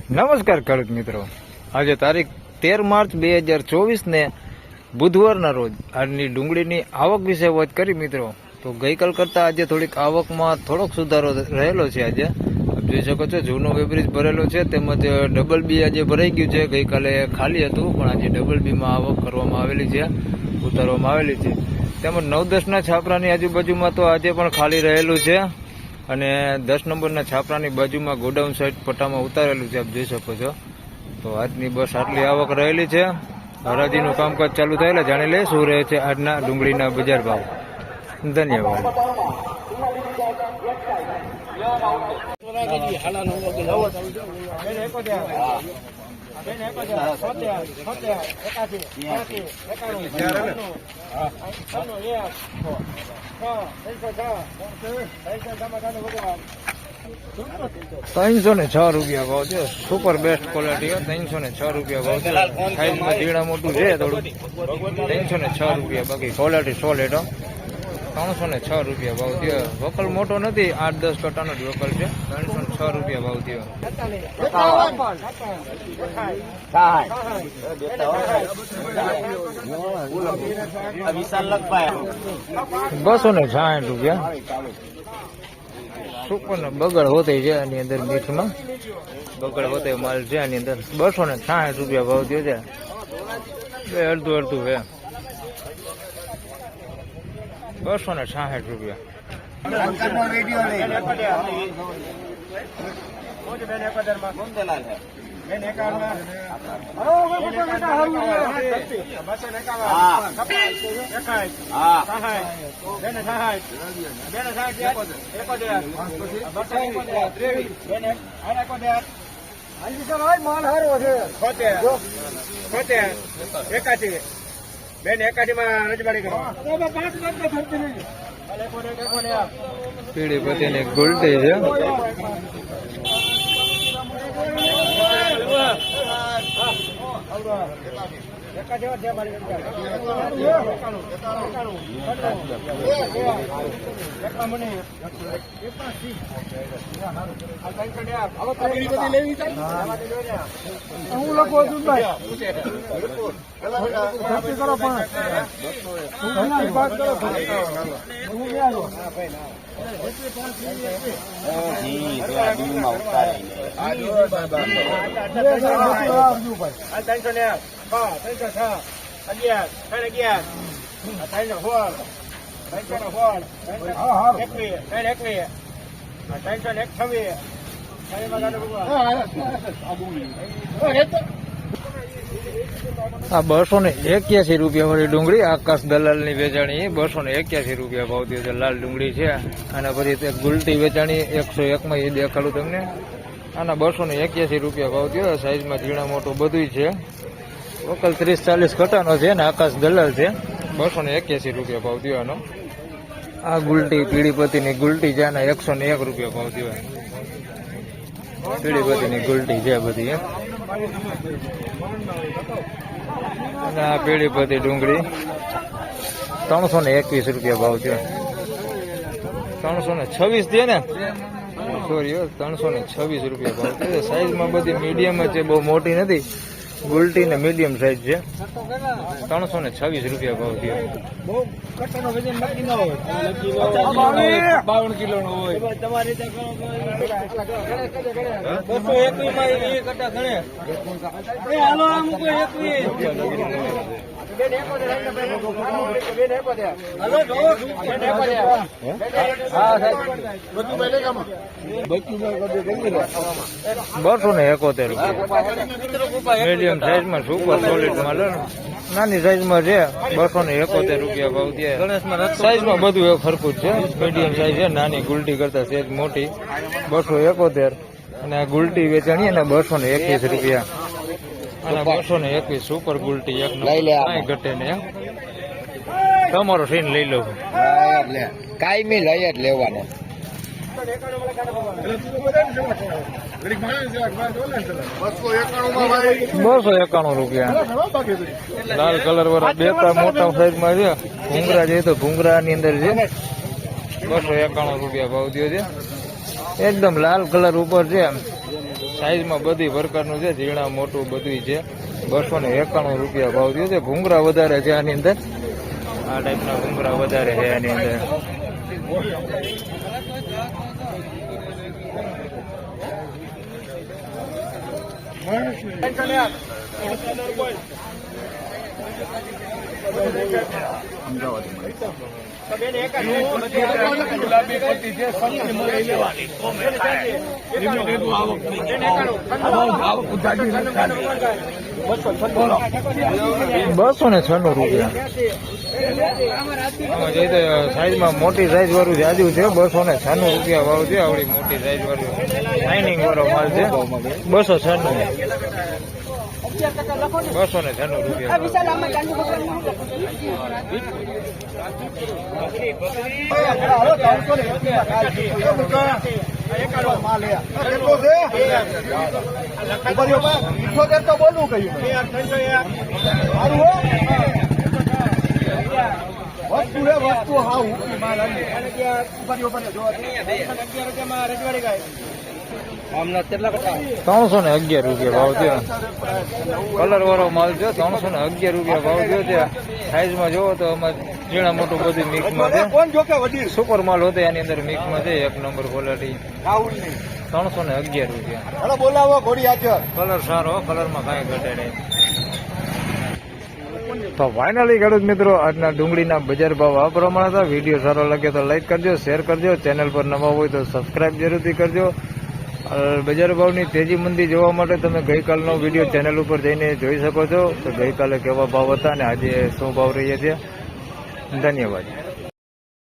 નમસ્કાર ખેડૂત મિત્રો, આજે તારીખ 13 માર્ચ 2024 ને બુધવારના રોજ આજની ડુંગળીની આવક વિશે વાત કરી મિત્રો. તો ગઈકાલ કરતાં આજે થોડીક આવકમાં થોડોક સુધારો રહેલો છે. આજે આપ જોઈ શકો છો જૂનો એવરેજ ભરેલો છે, તેમજ ડબલ બી આજે ભરાઈ ગયું છે. ગઈકાલે ખાલી હતું પણ આજે ડબલ બીમાં આવક કરવામાં આવેલી છે, ઉતારવામાં આવેલી છે. તેમજ 9-10ના છાપરાની આજુબાજુમાં તો આજે પણ ખાલી રહેલું છે અને 10 નંબરના છાપરાની બાજુમાં ગોડાઉન સાઈડ પટ્ટામાં ઉતારેલું છે, આપ જોઈ શકો છો. તો આજની બસ આટલી આવક રહેલી છે. હરાજીનું કામકાજ ચાલુ થયેલા, જાણી લે શું રહે છે આજના ડુંગળીના બજાર ભાવ. ધન્યવાદ. ₹306 ભાવ છે. સુપર બેસ્ટ ક્વોલિટી, ₹306 ભાવ છે. સાઈઝમાં ઝીણા મોટું છે થોડું, ₹306. બાકી ક્વોલિટી સોલિડ. ₹306 ભાવ છે. વકલ મોટો નથી, 8-10 કટાનો જ વકલ છે. ₹306 ભાવ છે. ₹260 સુપર ને બગડ હોતે છે આની અંદર, મીઠમાં બગડ હોતે માલ છે આની અંદર. ₹260 ભાવ થયો છે. બે અડધું અડધું છે. ₹260. પીળી પત્તીની ગુલટી છે. આ ₹281 વાળી ડુંગળી આકાશ દલાલ ની વેચાણી, ₹281 ભાવ થયો છે. લાલ ડુંગળી છે. અને પછી ગુલટી વેચાણી 101 માં એ દેખાડું તમને. આના ₹281 ભાવ થયો. સાઈઝમાં ઝીણા મોટું બધું છે. વકલ 30-40 કટાનો છે ને આકાશ દલાલ છે. ₹281 ભાવ થયો આનો. આ ગુલટી પીળી પત્તીની ગુલટી છે, આના ₹101 ભાવ થયો. પીળી પત્તીની ગુલટી છે બધી. અને આ પીળી પત્તી ડુંગળી ₹321 ભાવ છે. 326 છે ને, સોરી, ₹326 ભાવ છે. સાઈઝમાં બધી મીડિયમ જ છે, બહુ મોટી નથી. ગુલટી ને મીડિયમ સાઈઝ છે. ₹326 ભાવ થયો. 52 કિલો નો હોય. ₹271 મીડિયમ સાઈઝમાં સુપર સોલિડ માલ. નાની સાઈઝમાં છે. ₹271 ભાવ છે. સાઈઝમાં બધું ખરખું જ છે. મીડિયમ સાઈઝ છે, નાની ગુલટી કરતા સેજ મોટી. 271. અને આ ગુલટી વેચાણી અને ₹221. અને 221 સુપર ગુલટી એક નંબર, ઘટે ને. તમારો સીન લઈ લો, કાયમી લઈ જ લેવાનો. ₹291 લાલ કલર વાળા બે મોટા સાઈઝમાં છે. ભૂંગરા છે તો ભૂંગરા ની અંદર છે. ₹291 ભાવ થયો છે. એકદમ લાલ કલર ઉપર છે. સાઈઝમાં બધી પ્રકારનું છે, ઝીણા મોટું બધું છે. 291 રૂપિયા ભાવ થયો છે. ભૂંગરા વધારે છે આની અંદર, આ ટાઈપના ભૂંગરા વધારે છે આની અંદર. બસો ને 96 રૂપિયા. સાઈઝમાં મોટી સાઈઝ વાળું જાજુ છે, 296 રૂપિયા ભાવ છે. આવડી મોટી સાઈઝ વાળું શાઇનિંગ વાળો માલ છે, 296. 296 રૂપિયા. ત્રણસો ને 11 રૂપિયા ભાવ છે. કલર વાળો માલ છે, 311 રૂપિયા ભાવ થયો છે. સાઈઝમાં જોવો તો આમાં ઝીણા મોટું બધું મિક્સમાં છે. સુપર માલ હોતો એની અંદર મિક્સમાં છે, 1 નંબર ક્વોલિટી. 311 રૂપિયા. કલર સારો, કલરમાં કાંઈ ઘટે નહીં. તો ફાઇનલી ખેડૂત મિત્રો, આજના ડુંગળીના બજાર ભાવ આ પ્રમાણે હતા. વિડીયો સારો લાગે તો લાઈક કરજો, શેર કરજો. ચેનલ પર નવા હોય તો સબસ્ક્રાઇબ જરૂરથી કરજો. બજાર ભાવની તેજી મંદી જોવા માટે તમે ગઈકાલનો વિડીયો ચેનલ ઉપર જઈને જોઈ શકો છો. તો ગઈકાલે કેવા ભાવ હતા અને આજે શું ભાવ રહ્યા છે. ધન્યવાદ.